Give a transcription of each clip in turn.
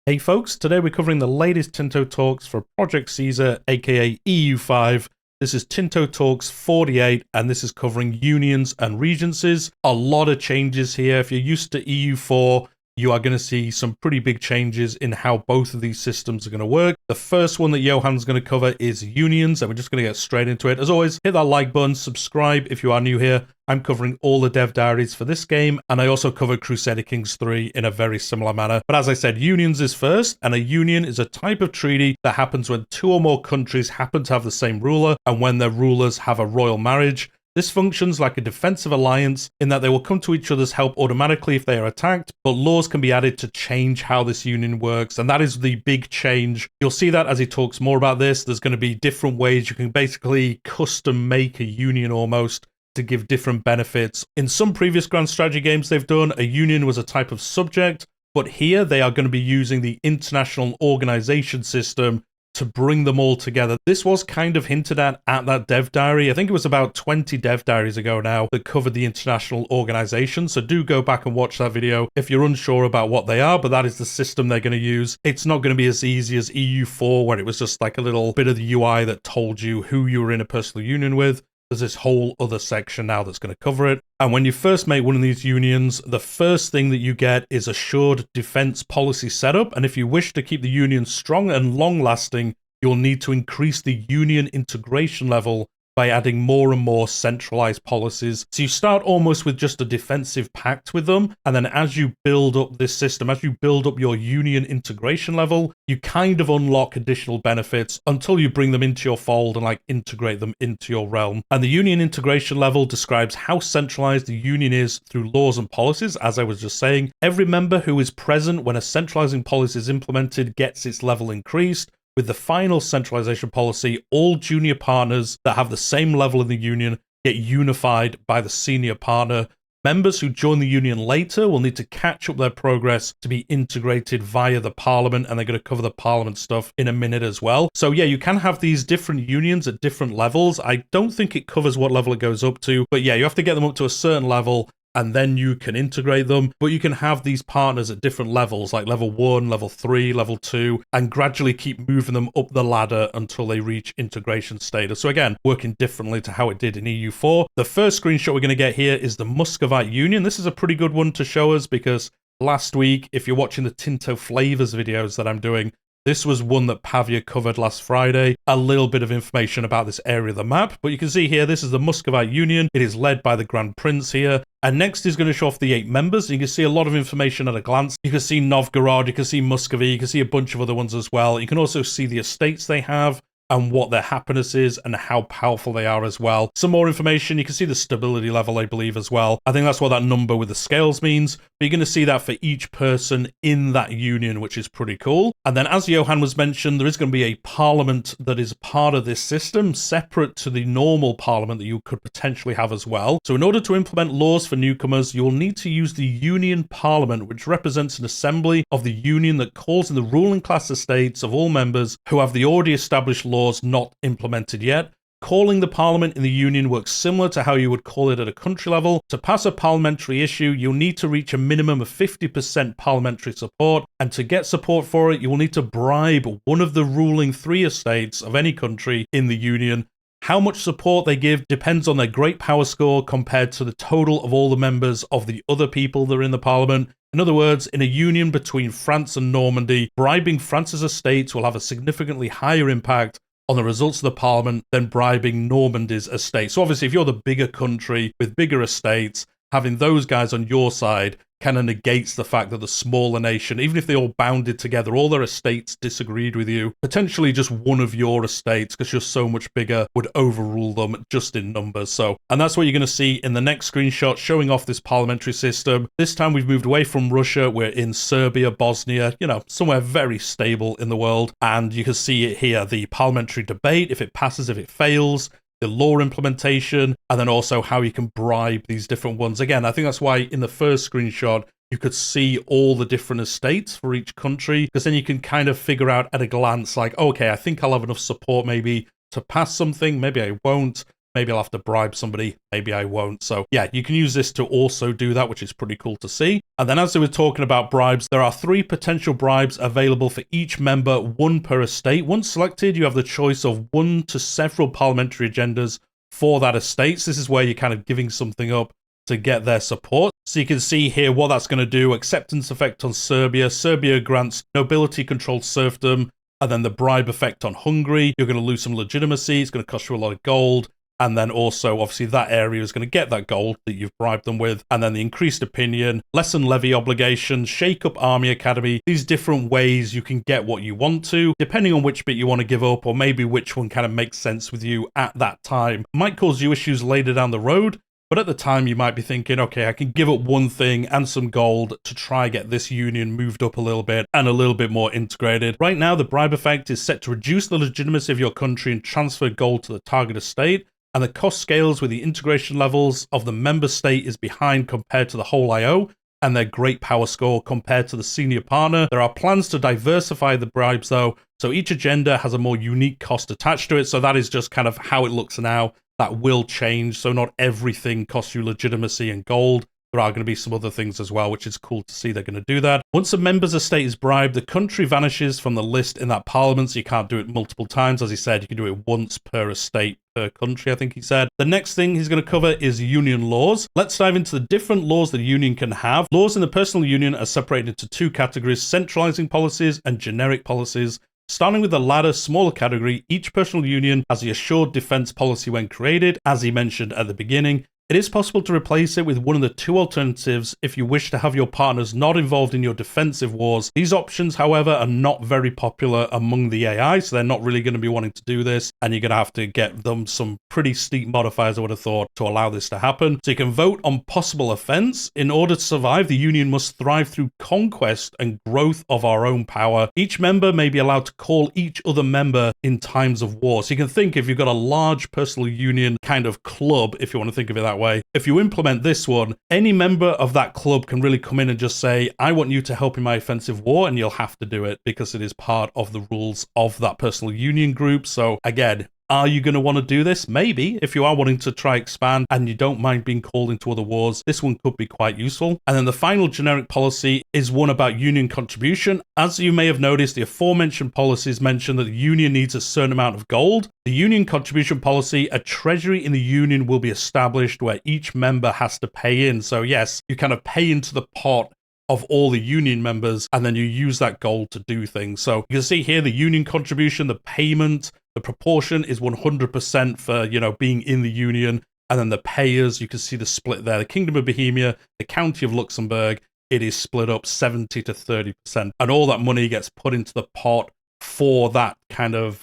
Hey folks, today we're covering the latest Tinto Talks for Project Caesar, aka EU5. This is Tinto Talks 48, and this is covering unions and regencies. A lot of changes here. If you're used to EU4, you are going to see some pretty big changes in how both of these systems are going to work. The first one that Johan's going to cover is unions, and we're just going to get straight into it. As always, hit that like button, subscribe if you are new here. I'm covering all the dev diaries for this game, and I also covered Crusader Kings 3 in a very similar manner. But as I said, unions is first, and a union is a type of treaty that happens when two or more countries happen to have the same ruler, and when their rulers have a royal marriage. This functions like a defensive alliance in that they will come to each other's help automatically if they are attacked, but laws can be added to change how this union works, and that is the big change. You'll see that as he talks more about this. There's going to be different ways you can basically custom make a union almost to give different benefits. In some previous grand strategy games they've done, a union was a type of subject, but here they are going to be using the international organization system to bring them all together. This was kind of hinted at that dev diary. I think it was about 20 dev diaries ago now that covered the international organization. So do go back and watch that video if you're unsure about what they are, but that is the system they're going to use. It's not going to be as easy as EU4, where it was just like a little bit of the UI that told you who you were in a personal union with. There's this whole other section now that's going to cover it. And when you first make one of these unions, the first thing that you get is assured defense policy setup. And if you wish to keep the union strong and long-lasting, you'll need to increase the union integration level by adding more and more centralized policies. So you start almost with just a defensive pact with them, and then as you build up this system, as you build up your union integration level, you kind of unlock additional benefits until you bring them into your fold and like integrate them into your realm. And the union integration level describes how centralized the union is through laws and policies. As I was just saying, every member who is present when a centralizing policy is implemented gets its level increased. With the final centralization policy, all junior partners that have the same level in the union get unified by the senior partner. Members who join the union later will need to catch up their progress to be integrated via the parliament, and they're going to cover the parliament stuff in a minute as well. So yeah, you can have these different unions at different levels. I don't think it covers what level it goes up to, but yeah, you have to get them up to a certain level, and then you can integrate them. But you can have these partners at different levels, like level 1, level 3, level 2, and gradually keep moving them up the ladder until they reach integration status. So again, working differently to how it did in EU4. The first screenshot we're going to get here is the Muscovite Union. This is a pretty good one to show us because last week, if you're watching the Tinto Flavors videos that I'm doing, this was one that Pavia covered last Friday. A little bit of information about this area of the map, but you can see here, this is the Muscovite Union. It is led by the Grand Prince here. And next is going to show off the 8 members. You can see a lot of information at a glance. You can see Novgorod, you can see Muscovy, you can see a bunch of other ones as well. You can also see the estates they have and what their happiness is and how powerful they are as well. Some more information, you can see the stability level, I believe, as well. I think that's what that number with the scales means. But you're going to see that for each person in that union, which is pretty cool. And then, as Johan was mentioned, there is going to be a parliament that is part of this system, separate to the normal parliament that you could potentially have as well. So in order to implement laws for newcomers, you will need to use the union parliament, which represents an assembly of the union that calls in the ruling class estates of all members who have the already established laws not implemented yet. Calling the parliament in the union works similar to how you would call it at a country level. To pass a parliamentary issue, you'll need to reach a minimum of 50% parliamentary support, and to get support for it, you will need to bribe one of the ruling 3 estates of any country in the union. How much support they give depends on their great power score compared to the total of all the members of the other people that are in the parliament. In other words, in a union between France and Normandy, bribing France's estates will have a significantly higher impact on the results of the parliament than bribing Normandy's estate. So obviously, if you're the bigger country with bigger estates, having those guys on your side kind of negates the fact that the smaller nation, even if they all bounded together, all their estates disagreed with you, potentially just one of your estates, because you're so much bigger, would overrule them just in numbers. So, and that's what you're going to see in the next screenshot, showing off this parliamentary system. This time we've moved away from Russia. We're in Serbia, Bosnia, somewhere very stable in the world. And you can see it here, the parliamentary debate, if it passes, if it fails, the law implementation, and then also how you can bribe these different ones. Again, I think that's why in the first screenshot, you could see all the different estates for each country, because then you can kind of figure out at a glance, like, okay, I think I'll have enough support maybe to pass something, maybe I won't. Maybe I'll have to bribe somebody, maybe I won't. So yeah, you can use this to also do that, which is pretty cool to see. And then as we were talking about bribes, there are 3 potential bribes available for each member, 1 per estate. Once selected, you have the choice of 1 to several parliamentary agendas for that estate. So this is where you're kind of giving something up to get their support. So you can see here what that's going to do. Acceptance effect on Serbia. Serbia grants nobility-controlled serfdom. And then the bribe effect on Hungary. You're going to lose some legitimacy. It's going to cost you a lot of gold. And then also, obviously, that area is going to get that gold that you've bribed them with. And then the increased opinion, lessen levy obligations, shake up army academy. These different ways you can get what you want to, depending on which bit you want to give up, or maybe which one kind of makes sense with you at that time. Might cause you issues later down the road. But at the time, you might be thinking, okay, I can give up one thing and some gold to try get this union moved up a little bit and a little bit more integrated. Right now, the bribe effect is set to reduce the legitimacy of your country and transfer gold to the target estate. And the cost scales with the integration levels of the member state is behind compared to the whole IO and their great power score compared to the senior partner. There are plans to diversify the bribes though, so each agenda has a more unique cost attached to it. So that is just kind of how it looks now. That will change, so not everything costs you legitimacy and gold. There are going to be some other things as well, which is cool to see they're going to do that. Once a member's estate is bribed, the country vanishes from the list in that parliament, so you can't do it multiple times. As he said, you can do it once per estate per country, I think he said. The next thing he's going to cover is union laws. Let's dive into the different laws that a union can have. Laws in the personal union are separated into 2 categories, centralizing policies and generic policies. Starting with the latter, smaller category, each personal union has the assured defense policy when created, as he mentioned at the beginning. It is possible to replace it with one of the 2 alternatives if you wish to have your partners not involved in your defensive wars. These options, however, are not very popular among the AI, so they're not really going to be wanting to do this, and you're going to have to get them some pretty steep modifiers, I would have thought, to allow this to happen. So you can vote on possible offense. In order to survive, the union must thrive through conquest and growth of our own power. Each member may be allowed to call each other member in times of war. So you can think if you've got a large personal union kind of club, if you want to think of it that way, if you implement this one, any member of that club can really come in and just say, I want you to help in my offensive war, and you'll have to do it because it is part of the rules of that personal union group. So again, are you going to want to do this? Maybe. If you are wanting to try expand and you don't mind being called into other wars, this one could be quite useful. And then the final generic policy is one about union contribution. As you may have noticed, the aforementioned policies mention that the union needs a certain amount of gold. The union contribution policy, a treasury in the union will be established where each member has to pay in. So yes, you kind of pay into the pot of all the union members, and then you use that gold to do things. So you can see here the union contribution, the payment, the proportion is 100% for, being in the union, and then the payers, you can see the split there. The Kingdom of Bohemia, the County of Luxembourg, it is split up 70 to 30%, and all that money gets put into the pot for that kind of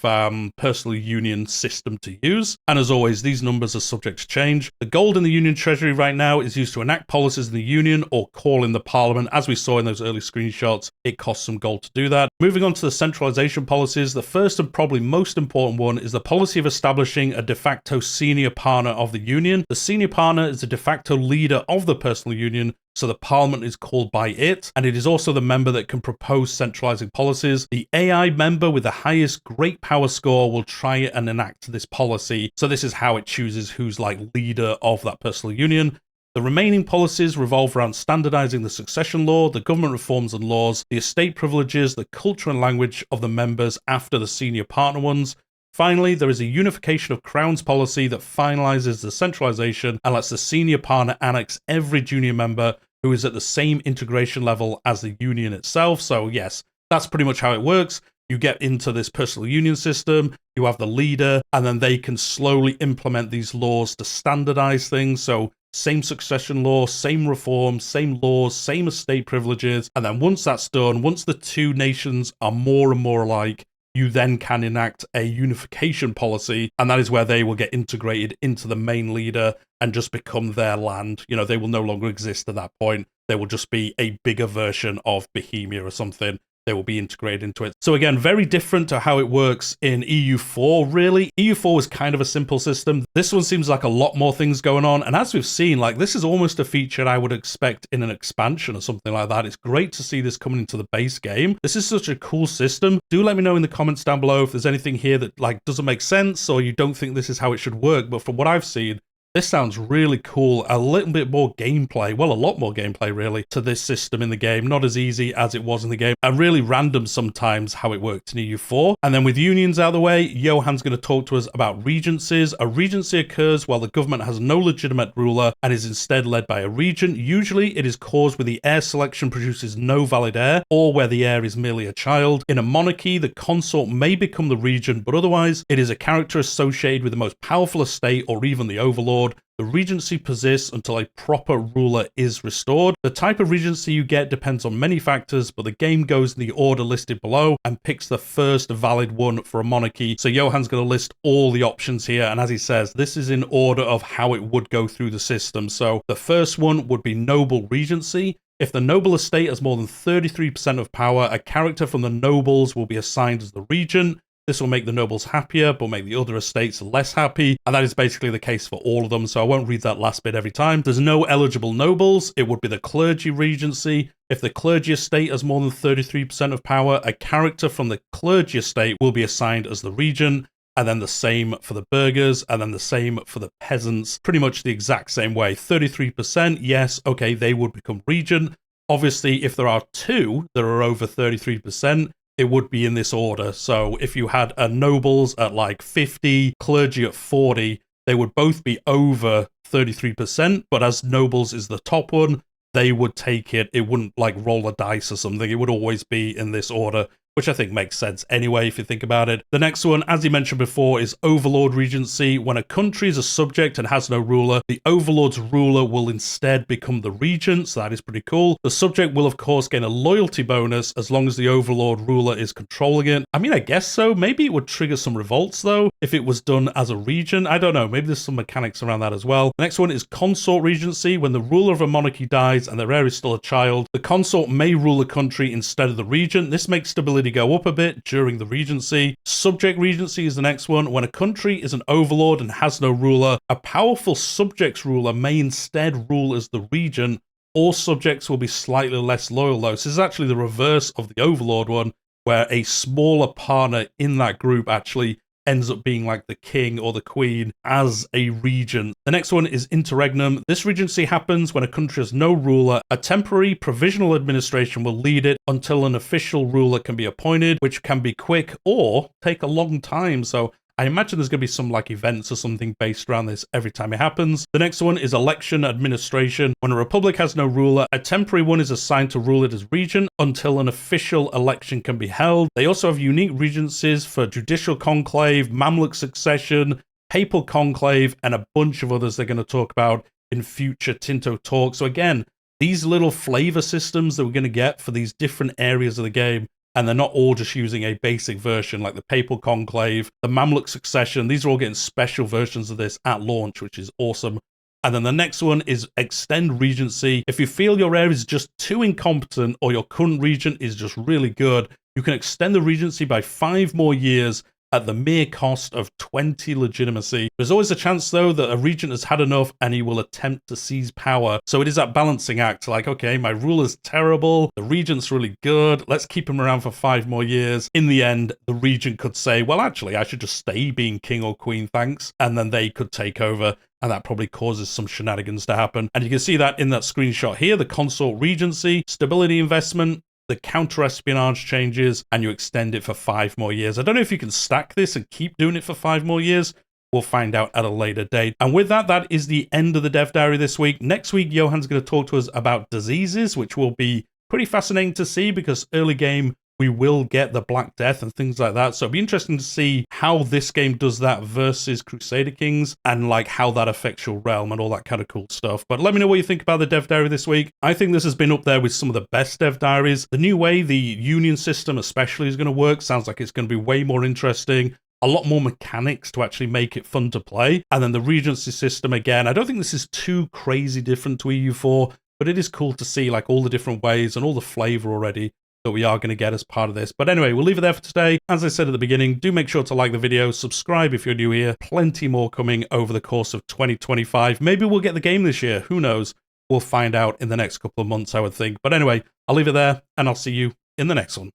personal union system to use. And as always, these numbers are subject to change. The gold in the union treasury right now is used to enact policies in the union or call in the parliament. As we saw in those early screenshots, it costs some gold to do that. Moving on to the centralization policies, the first and probably most important one is the policy of establishing a de facto senior partner of the union. The senior partner is the de facto leader of the personal union, so the parliament is called by it, and it is also the member that can propose centralizing policies. The AI member with the highest great power score will try and enact this policy. So this is how it chooses who's like leader of that personal union. The remaining policies revolve around standardizing the succession law, the government reforms and laws, the estate privileges, the culture and language of the members after the senior partner ones. Finally, there is a unification of crowns policy that finalizes the centralization and lets the senior partner annex every junior member who is at the same integration level as the union itself. So yes, that's pretty much how it works. You get into this personal union system, you have the leader, and then they can slowly implement these laws to standardize things. So same succession law, same reforms, same laws, same estate privileges. And then once that's done, once the 2 nations are more and more alike, you then can enact a unification policy, and that is where they will get integrated into the main leader and just become their land. They will no longer exist at that point. They will just be a bigger version of Bohemia or something. they will be integrated into it. So again, very different to how it works in EU4, really. EU4 was kind of a simple system. This one seems like a lot more things going on. And as we've seen, like, this is almost a feature I would expect in an expansion or something like that. It's great to see this coming into the base game. This is such a cool system. Do let me know in the comments down below if there's anything here that like doesn't make sense or you don't think this is how it should work. But from what I've seen, this sounds really cool. A little bit more gameplay, well, a lot more gameplay really, to this system in the game. Not as easy as it was in the game, and really random sometimes how it worked in EU4. And then with unions out of the way, Johan's going to talk to us about regencies. A regency occurs while the government has no legitimate ruler and is instead led by a regent. Usually it is caused where the heir selection produces no valid heir, or where the heir is merely a child. In a monarchy, the consort may become the regent, but otherwise it is a character associated with the most powerful estate or even the overlord. The regency persists until a proper ruler is restored. The type of regency you get depends on many factors, but the game goes in the order listed below and picks the first valid one for a monarchy. So Johan's going to list all the options here, and as he says, this is in order of how it would go through the system. So the first one would be noble regency. If the noble estate has more than 33% of power, a character from the nobles will be assigned as the regent. This will make the nobles happier, but make the other estates less happy. And that is basically the case for all of them, so I won't read that last bit every time. There's no eligible nobles. It would be the clergy regency. If the clergy estate has more than 33% of power, a character from the clergy estate will be assigned as the regent. And then the same for the burghers, and then the same for the peasants. Pretty much the exact same way. 33%, yes, okay, they would become regent. Obviously, if there are two that are over 33%, it would be in this order. So if you had a nobles at like 50, clergy at 40, they would both be over 33%, but as nobles is the top one, they would take it. It wouldn't like roll a dice or something. It would always be in this order, which I think makes sense anyway if you think about it. The next one, as you mentioned before, is Overlord Regency. When a country is a subject and has no ruler, the Overlord's ruler will instead become the regent, so that is pretty cool. The subject will of course gain a loyalty bonus as long as the Overlord ruler is controlling it. I mean, I guess so. Maybe it would trigger some revolts though, if it was done as a regent. I don't know, maybe there's some mechanics around that as well. The next one is Consort Regency. When the ruler of a monarchy dies and their heir is still a child, the consort may rule a country instead of the regent. This makes stability go up a bit during the regency. Subject regency is the next one. When a country is an overlord and has no ruler, a powerful subject's ruler may instead rule as the regent. All subjects will be slightly less loyal though. So this is actually the reverse of the overlord one, where a smaller partner in that group actually ends up being like the king or the queen as a regent. The next one is interregnum. This regency happens when a country has no ruler. A temporary provisional administration will lead it until an official ruler can be appointed, which can be quick or take a long time. So I imagine there's going to be some like events or something based around this every time it happens. The next one is election administration. When a republic has no ruler, a temporary one is assigned to rule it as regent until an official election can be held. They also have unique regencies for judicial conclave, Mamluk succession, papal conclave, and a bunch of others they're going to talk about in future Tinto Talks. So again, these little flavor systems that we're going to get for these different areas of the game, and they're not all just using a basic version like the papal conclave, the Mamluk succession. These are all getting special versions of this at launch, which is awesome. And then the next one is extend regency. If you feel your heir is just too incompetent or your current regent is just really good, you can extend the regency by 5 more years at the mere cost of 20 legitimacy. There's always a chance though that a regent has had enough and he will attempt to seize power. So it is that balancing act, like, okay, my ruler's terrible, the regent's really good, let's keep him around for 5 more years. In the end, the regent could say, well, actually, I should just stay being king or queen, thanks. And then they could take over. And that probably causes some shenanigans to happen. And you can see that in that screenshot here, the consort regency, stability investment, the counter-espionage changes, and you extend it for 5 more years. I don't know if you can stack this and keep doing it for 5 more years. We'll find out at a later date. And with that, that is the end of the Dev Diary this week. Next week, Johan's going to talk to us about diseases, which will be pretty fascinating to see because early game, we will get the Black Death and things like that. So it'll be interesting to see how this game does that versus Crusader Kings and like how that affects your realm and all that kind of cool stuff. But let me know what you think about the Dev Diary this week. I think this has been up there with some of the best Dev Diaries. The new way the union system especially is going to work sounds like it's going to be way more interesting. A lot more mechanics to actually make it fun to play. And then the Regency system again, I don't think this is too crazy different to EU4, but it is cool to see like all the different ways and all the flavor already that we are going to get as part of this. But anyway, we'll leave it there for today. As I said at the beginning, do make sure to like the video, subscribe if you're new here. Plenty more coming over the course of 2025. Maybe we'll get the game this year. Who knows? We'll find out in the next couple of months, I would think. But anyway, I'll leave it there, and I'll see you in the next one.